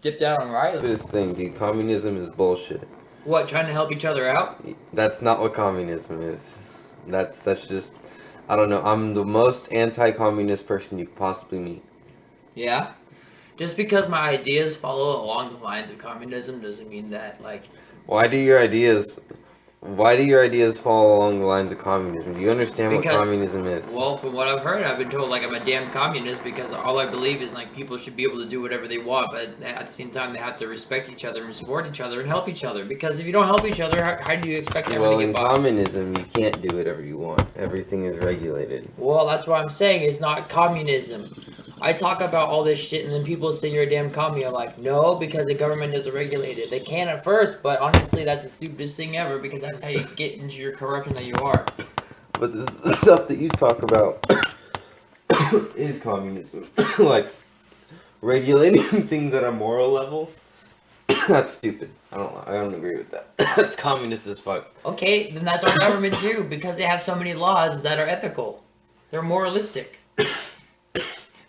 Dipped out on Riley. This thing, dude. Communism is bullshit. What, trying to help each other out? That's not what communism is. That's just. I don't know. I'm the most anti-communist person you could possibly meet. Yeah? Just because my ideas follow along the lines of communism doesn't mean that, like... Why do your ideas fall along the lines of communism? Do you understand what communism is? Well, from what I've heard, I've been told, like, I'm a damn communist because all I believe is, like, people should be able to do whatever they want, but at the same time, they have to respect each other and support each other and help each other. Because if you don't help each other, how do you expect everything to get by? Well, in communism, you can't do whatever you want. Everything is regulated. Well, that's what I'm saying. It's not communism. I talk about all this shit, and then people say you're a damn commie. I'm like, no, because the government doesn't regulate it. They can at first, but honestly, that's the stupidest thing ever, because that's how you get into your corruption that you are. But the stuff that you talk about is communism. Like, regulating things at a moral level, that's stupid. I don't agree with that. That's communist as fuck. Okay, then that's our government too, because they have so many laws that are ethical. They're moralistic.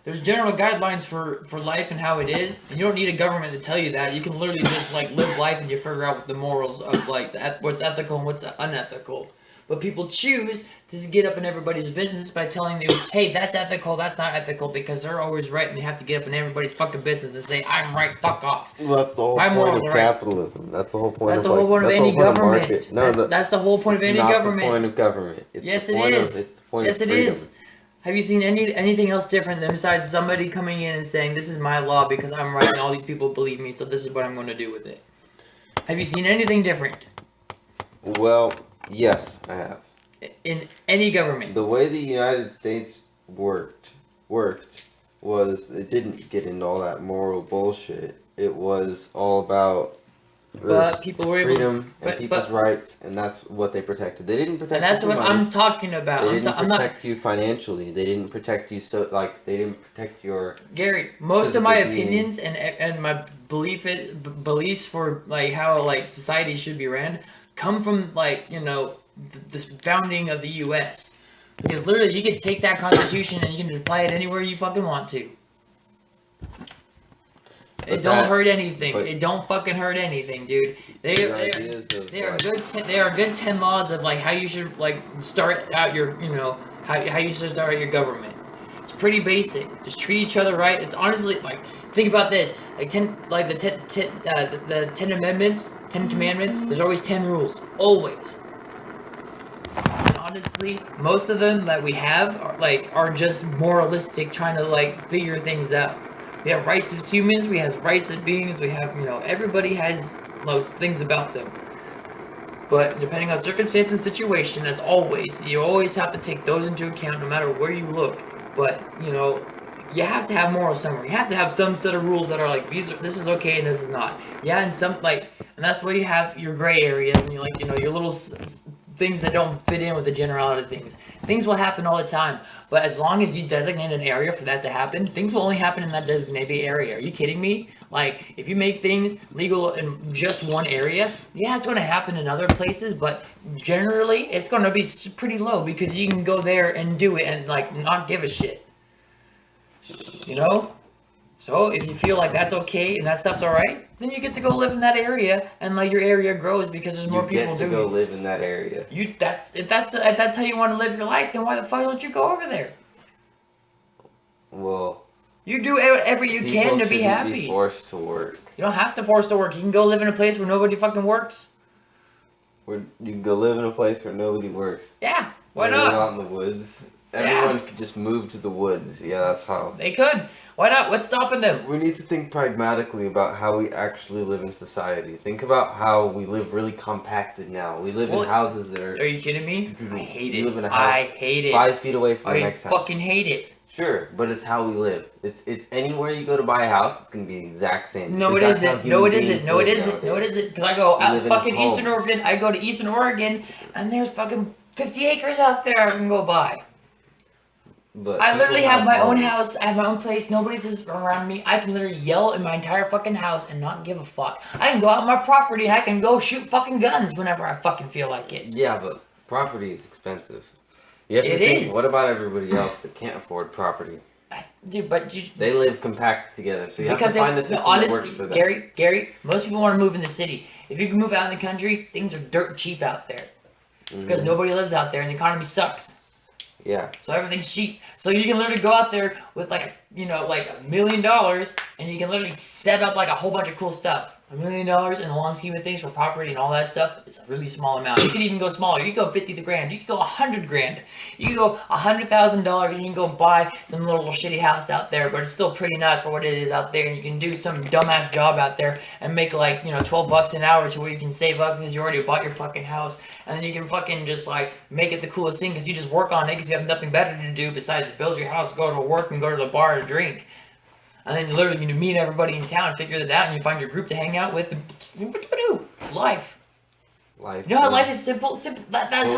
There's general guidelines for life and how it is. And you don't need a government to tell you that. You can literally just like live life and you figure out what the morals of like what's ethical and what's unethical. But people choose to get up in everybody's business by telling you, hey, that's ethical, that's not ethical, because they're always right and they have to get up in everybody's fucking business and say, I'm right, fuck off. Well, that's the whole point of capitalism. That's the whole point of whole point of any government. No, that's the whole point of any government. It's not the point of government. Yes, it is. It's the point of freedom. Yes, it is. Have you seen anything else different than besides somebody coming in and saying, this is my law because I'm right and all these people believe me, so this is what I'm going to do with it? Have you seen anything different? Well, yes, I have. In any government. The way the United States worked was it didn't get into all that moral bullshit. It was all about people were freedom and people's rights, and that's what they protected. They didn't protect. And that's what I'm talking about. They didn't protect you financially. They didn't protect you they didn't protect your. Gary, most of my opinions and my beliefs for like how like society should be ran come from like this founding of the U.S. Because literally you can take that Constitution and you can apply it anywhere you fucking want to. It don't hurt anything. It don't fucking hurt anything, dude. They are good 10 laws of like how you should like start out your how you should start out your government. It's pretty basic. Just treat each other right. It's honestly like think about this. Like the 10 amendments, 10 commandments. There's always 10 rules. Always. And honestly, most of them that we have are just moralistic, trying to like figure things out. We have rights as humans, we have rights as beings, we have, everybody has things about them. But depending on circumstance and situation, as always, you always have to take those into account no matter where you look. But, you have to have morals somewhere. You have to have some set of rules that are like, this is okay and this is not. Yeah, and and that's where you have your gray areas and you your little things that don't fit in with the generality of things. Things will happen all the time. But as long as you designate an area for that to happen, things will only happen in that designated area. Are you kidding me? Like, if you make things legal in just one area, yeah, it's going to happen in other places, but generally, it's going to be pretty low because you can go there and do it and, not give a shit. So, if you feel like that's okay and that stuff's alright, then you get to go live in that area, and your area grows because there's more people doing it. You get to go live in that area. If that's how you want to live your life, then why the fuck don't you go over there? Well, you do whatever you can to be happy. Be forced to work. You don't have to force to work. You can go live in a place where nobody fucking works. You can go live in a place where nobody works. Yeah, why not? Out in the woods. Everyone could just move to the woods. Yeah, that's how. They could. Why not? What's stopping them? We need to think pragmatically about how we actually live in society. Think about how we live really compacted now. We live in houses that are... Are you kidding me? I hate it. You live in a house I hate it. 5 feet away from the next house. I fucking hate it. Sure, but it's how we live. It's anywhere you go to buy a house, it's going to be the exact same. No, it isn't. No, it isn't. No, it isn't. No, it isn't. Because I go out fucking Eastern Oregon. I go to Eastern Oregon, and there's fucking 50 acres out there I can go buy. But I literally have my own house, I have my own place, nobody's around me. I can literally yell in my entire fucking house and not give a fuck. I can go out on my property and I can go shoot fucking guns whenever I fucking feel like it. Yeah, but property is expensive. You have to think, what about everybody else that can't afford property? Dude, but they live compact together, so you have to find a system that works for them. Gary, most people want to move in the city. If you can move out in the country, things are dirt cheap out there. Because nobody lives out there and the economy sucks. Yeah. So everything's cheap. So you can literally go out there with like $1 million and you can literally set up like a whole bunch of cool stuff. $1 million in the long scheme of things for property and all that stuff is a really small amount. You can even go smaller. You can go 50 grand. You can go 100 grand. You can go $100,000 and you can go buy some little shitty house out there, but it's still pretty nice for what it is out there. And you can do some dumbass job out there and make like $12 an hour to where you can save up because you already bought your fucking house. And then you can fucking just like make it the coolest thing because you just work on it because you have nothing better to do besides build your house, go to work, and go to the bar to drink. And then literally you meet everybody in town, figure that out, and you find your group to hang out with. It's life. Life. You know how life is simple. Simple. That's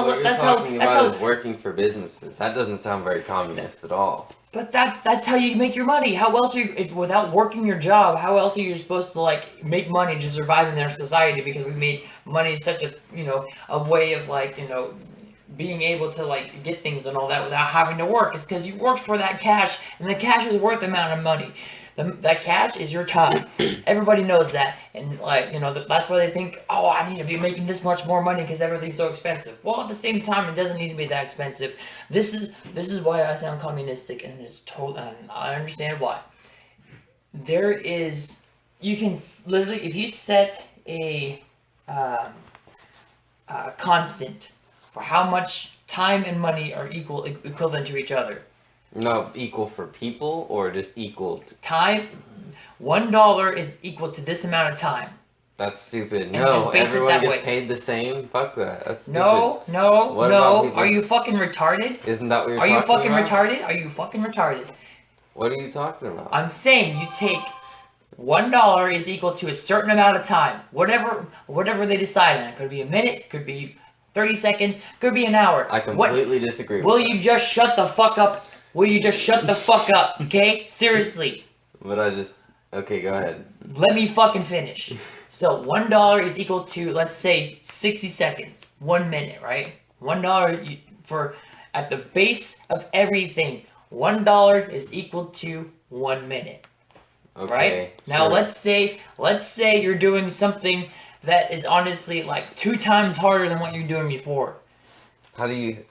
how working for businesses. That doesn't sound very communist at all. But that's how you make your money. How else are you, if without working your job? How else are you supposed to like make money to survive in their society? Because we made money such a way of being able to like get things and all that without having to work. It's because you worked for that cash, and the cash is worth the amount of money. That cash is your time. Everybody knows that, and that's why they think, oh, I need to be making this much more money because everything's so expensive. Well, at the same time, it doesn't need to be that expensive. This is why I sound communistic, and it's and I understand why. You can literally, if you set a constant for how much time and money are equivalent to each other. No, equal for people or just equal to time. $1 is equal to this amount of time. That's stupid. No, everyone gets paid the same. Fuck that. That's stupid. No. Are you fucking retarded? Isn't that what you're talking about? retarded? Are you fucking retarded? What are you talking about? I'm saying you take $1 is equal to a certain amount of time. Whatever they decide on. It could be a minute, could be 30 seconds, could be an hour. I completely disagree. Will you just shut the fuck up? Will you just shut the fuck up, okay? Seriously. Okay, go ahead. Let me fucking finish. So $1 is equal to, let's say, 60 seconds. 1 minute, right? $1 for, at the base of everything, $1 is equal to 1 minute. Okay. Right? Now let's say you're doing something that is honestly like 2 times harder than what you're doing before. How do you...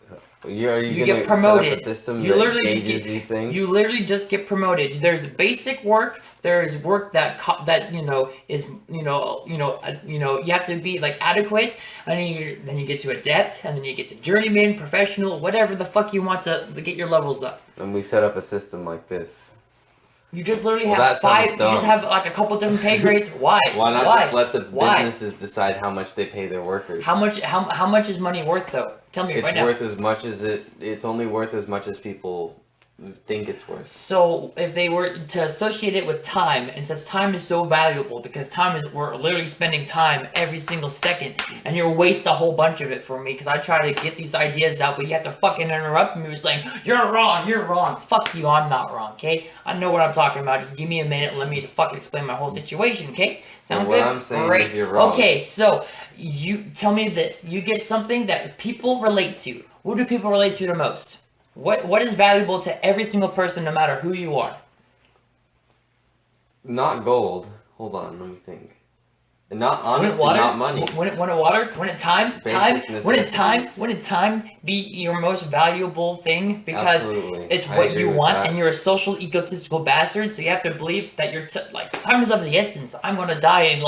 You get promoted. You literally just get promoted. There's basic work. There's work that is you have to be like adequate, and then you get to adept, and then you get to journeyman, professional, whatever the fuck you want to get your levels up. And we set up a system like this. You just literally have 5. You just have like a couple different pay grades. Why? Why not just let the businesses decide how much they pay their workers? How much is money worth though? Tell me right now. It's worth as much as it's only worth as much as people think it's worth. So if they were to associate it with time, and since time is so valuable, because we're literally spending time every single second, and you waste a whole bunch of it for me, because I try to get these ideas out, but you have to fucking interrupt me with saying, you're wrong, fuck you, I'm not wrong, okay? I know what I'm talking about, just give me a minute and let me fucking explain my whole situation, okay? Sound good? What I'm saying is you're wrong. Okay, so, you tell me this, you get something that people relate to. Who do people relate to the most? What is valuable to every single person, no matter who you are? Not gold. Hold on, let me think. Not honestly, not money. Wouldn't water? Wouldn't time? Wouldn't time be your most valuable thing? Because it's what you want, and you're a social egotistical bastard. So you have to believe that time is of the essence. I'm gonna die in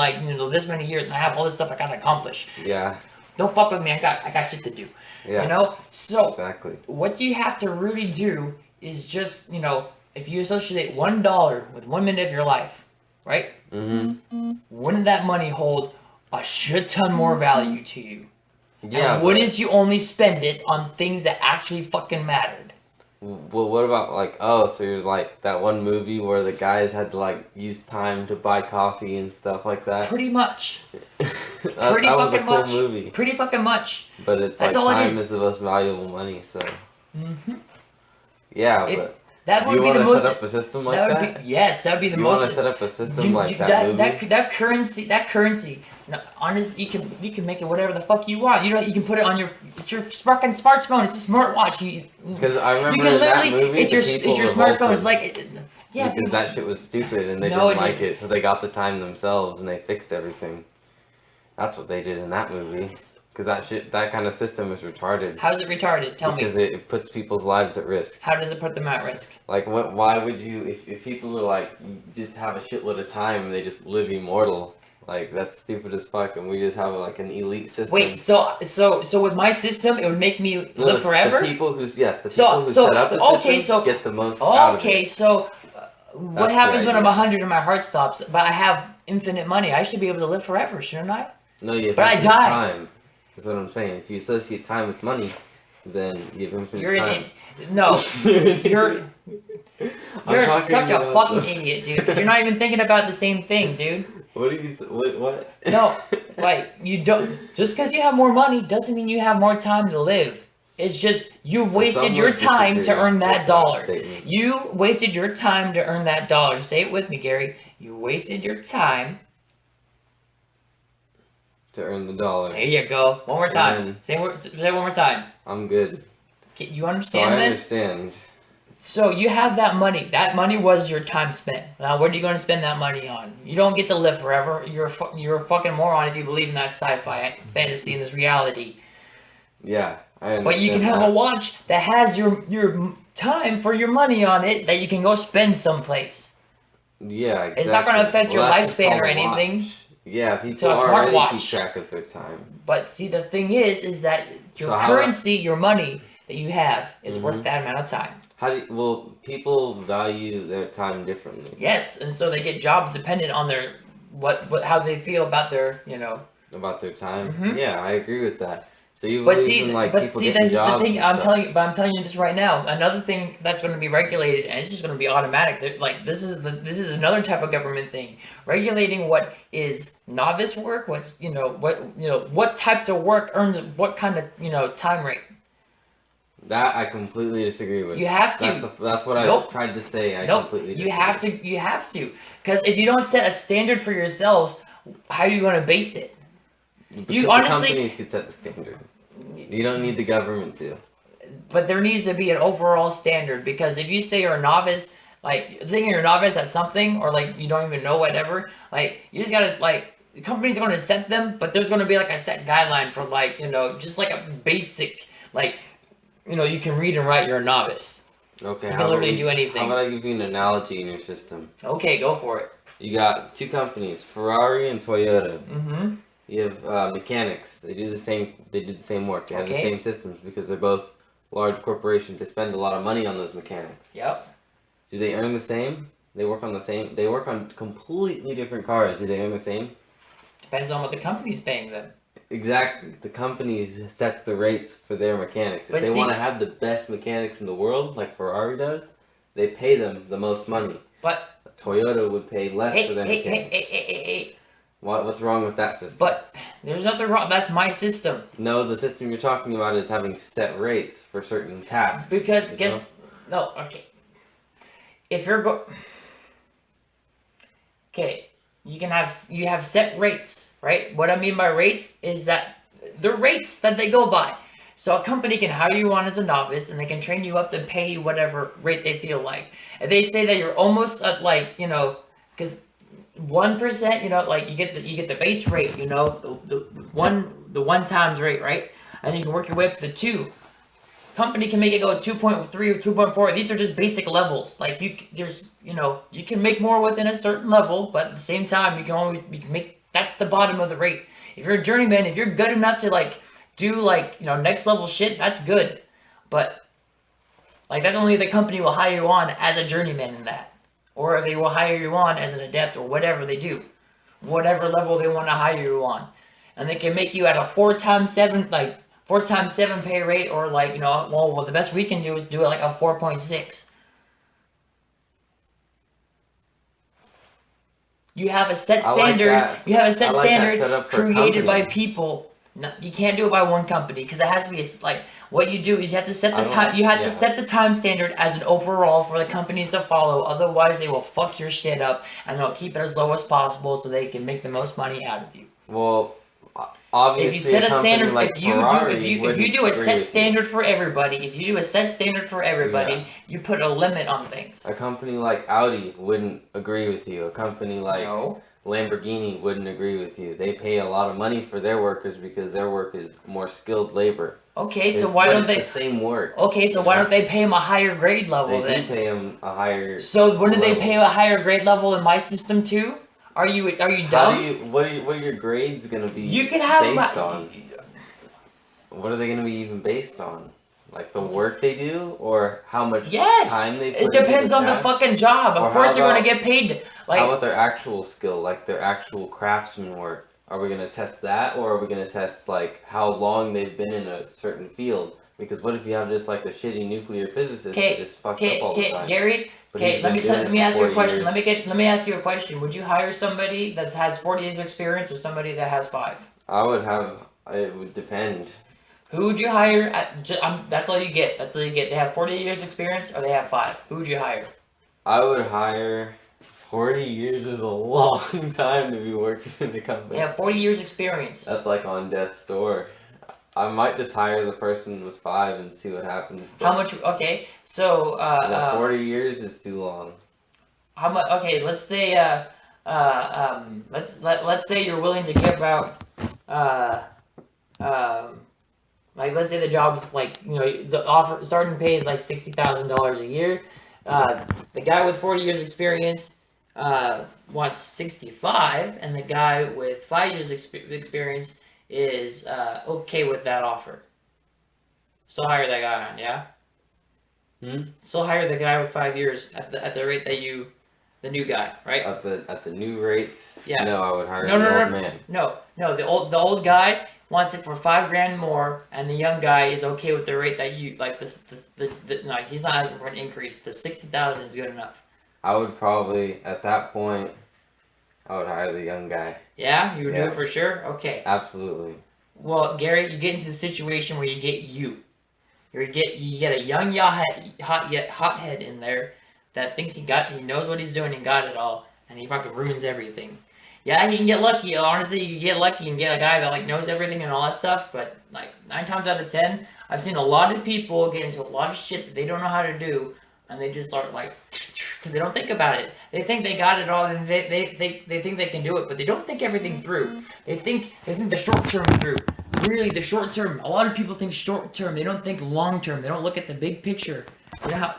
this many years, and I have all this stuff I gotta accomplish. Yeah. Don't fuck with me. I got shit to do. Yeah. So exactly. What you have to really do is just if you associate $1 with 1 minute of your life, right? Mm-hmm. Wouldn't that money hold a shit ton more value to you? Yeah. And wouldn't you only spend it on things that actually fucking mattered? Well, what about so you're like that one movie where the guys had to use time to buy coffee and stuff like that? Pretty much. that was a cool movie. Pretty fucking much. But it's time is the most valuable money, so. Mm-hmm. Yeah, That would you be the want most. to set up a system like that would that? be yes. That would be the You most. want to set up a system like that currency. No, honestly, you can make it whatever the fuck you want. You can put it on your fucking smartphone. It's a smartwatch. Because I remember you can in that literally movie, it's your smartphone. It's like yeah. Because that shit was stupid and they No, didn't like it, so they got the time themselves and they fixed everything. That's what they did in that movie. Because that kind of system is retarded. How is it retarded? Tell me. Because it puts people's lives at risk. How does it put them at risk? Like, why would you, if people are like, just have a shitload of time and they just live immortal, like, that's stupid as fuck, and we just have, like, an elite system. Wait, so with my system, it would make me live forever? The people who set up the system get the most out of it. Okay, so what happens when I'm 100 and my heart stops, but I have infinite money? I should be able to live forever, shouldn't I? No, you have but I die. Time. That's what I'm saying. If you associate time with money, then you have infinite time. You're such a fucking idiot, dude. Because you're not even thinking about the same thing, dude. What? No, like, you don't. Just because you have more money doesn't mean you have more time to live. It's just you've wasted your time to earn that dollar. You wasted your time to earn that dollar. Say it with me, Gary. You wasted your time to earn the dollar. There you go. One more time. Say it one more time. I'm good. You understand I understand. So you have that money. That money was your time spent. Now, what are you going to spend that money on? You don't get to live forever. You're a fucking moron if you believe in that sci-fi fantasy and this reality. Yeah, I understand. But you can have a watch that has your time for your money on it that you can go spend someplace. Yeah, exactly. It's not going to affect your lifespan or anything. Yeah, people already keep track of their time. But see, the thing is that your currency, your money that you have, is worth that amount of time. People value their time differently. Yes, and so they get jobs dependent on their how they feel about their about their time. Mm-hmm. Yeah, I agree with that. So you but believe see, in, like, but people see, getting jobs the thing I'm telling you this right now. Another thing that's going to be regulated, and it's just going to be automatic. Like this is another type of government thing, regulating what is novice work, what types of work earns what kind of time rate. That I completely disagree with. You have to. That's what I tried to say. I completely disagree. You have to. Because if you don't set a standard for yourselves, how are you going to base it? The companies could set the standard. You don't need the government to. But there needs to be an overall standard, because if you say you're a novice, like, thinking you're a novice at something, or like you don't even know whatever, like, you just gotta, like, the company's going to set them, but there's going to be like a set guideline for, like, just like a basic, like, you can read and write, you're a novice. Okay. You can literally do anything. How about I give you an analogy in your system? Okay, go for it. You got two companies, Ferrari and Toyota. Mm-hmm. You have mechanics. They do the same work. They have the same systems because they're both large corporations. They spend a lot of money on those mechanics. Yep. Do they earn the same? They work on the same. They work on completely different cars. Do they earn the same? Depends on what the company's paying them. Exactly. The company sets the rates for their mechanics. If they want to have the best mechanics in the world, like Ferrari does, they pay them the most money. But Toyota would pay less for their mechanics. Hey. What's wrong with that system? But there's nothing wrong. That's my system. No, the system you're talking about is having set rates for certain tasks. Because if you're you have set rates, right? What I mean by rates is that the rates that they go by. So a company can hire you on as a novice, and they can train you up and pay you whatever rate they feel like. And they say that you're almost at, like, because 1%, like, you get the base rate, the one times rate, right? And you can work your way up to the 2. Company can make it go 2.3 or 2.4. These are just basic levels. Like, you can make more within a certain level, but at the same time, you can make, that's the bottom of the rate. If you're a journeyman, if you're good enough to, like, do, like, next level shit, that's good. But, like, that's only if the company will hire you on as a journeyman in that. Or they will hire you on as an adept, or whatever they do. Whatever level they want to hire you on. And they can make you at a 4 times 7 pay rate, or, like, well, the best we can do is do it like a 4.6. You have a set standard. You have a set standard created by people. No, you can't do it by one company, because it has to be What you do is you have to set the time. You have to set the time standard as an overall for the companies to follow. Otherwise, they will fuck your shit up, and they'll keep it as low as possible so they can make the most money out of you. Well, obviously, if you set a standard, like if you do a set standard for everybody, you put a limit on things. A company like Audi wouldn't agree with you. A company like Lamborghini wouldn't agree with you. They pay a lot of money for their workers because their work is more skilled labor. Okay, so why don't they? The same work. Okay, so why don't they pay them a higher grade level then? They do pay them a higher. So wouldn't they pay a higher grade level in my system too? Are you dumb? What are your grades gonna be? You can have based on. What are they gonna be even based on? Like the work they do, or how much time they put? It depends on the fucking job. Of course, they're gonna get paid. Like, how about their actual skill, like their actual craftsman work? Are we gonna test that, or are we gonna test like how long they've been in a certain field? Because what if you have just like a shitty nuclear physicist that just fucks up all the time? Gary. Okay, let me ask you a question. Let me ask you a question. Would you hire somebody that has 40 years experience or somebody that has 5? It would depend. Who would you hire? That's all you get. That's all you get. They have 40 years experience or they have 5. Who would you hire? I would hire. 40 years is a long time to be working in the company. They have 40 years experience. That's like on death's door. I might just hire the person with 5 and see what happens. How much? Okay, so 40 years is too long. How much? Okay, let's say let's say you're willing to give out like let's say the job's like the offer starting pay is like $60,000 a year. The guy with 40 years experience wants 65, and the guy with 5 years experience is okay with that offer. Still hire that guy on, yeah? Still hire the guy with 5 years at the rate that the new guy, right? At the new rates? Yeah. No, I would hire the old man. No, the old guy wants it for $5,000 more, and the young guy is okay with the rate that you like. Like he's not asking for an increase. The 60,000 is good enough. I would probably at that point. I would hire the young guy. Yeah, you would do it for sure? Okay. Absolutely. Well, Gary, you get into the situation where you get you. You get a young hothead in there that thinks he knows what he's doing and got it all, and he fucking ruins everything. Yeah, he can get lucky. Honestly, you can get lucky and get a guy that like knows everything and all that stuff, but like 9 times out of 10, I've seen a lot of people get into a lot of shit that they don't know how to do, and they just start like, because they don't think about it. They think they got it all, and they think they can do it, but they don't think everything through. They think the short term through. Really, the short term. A lot of people think short term. They don't think long term. They don't look at the big picture. You know how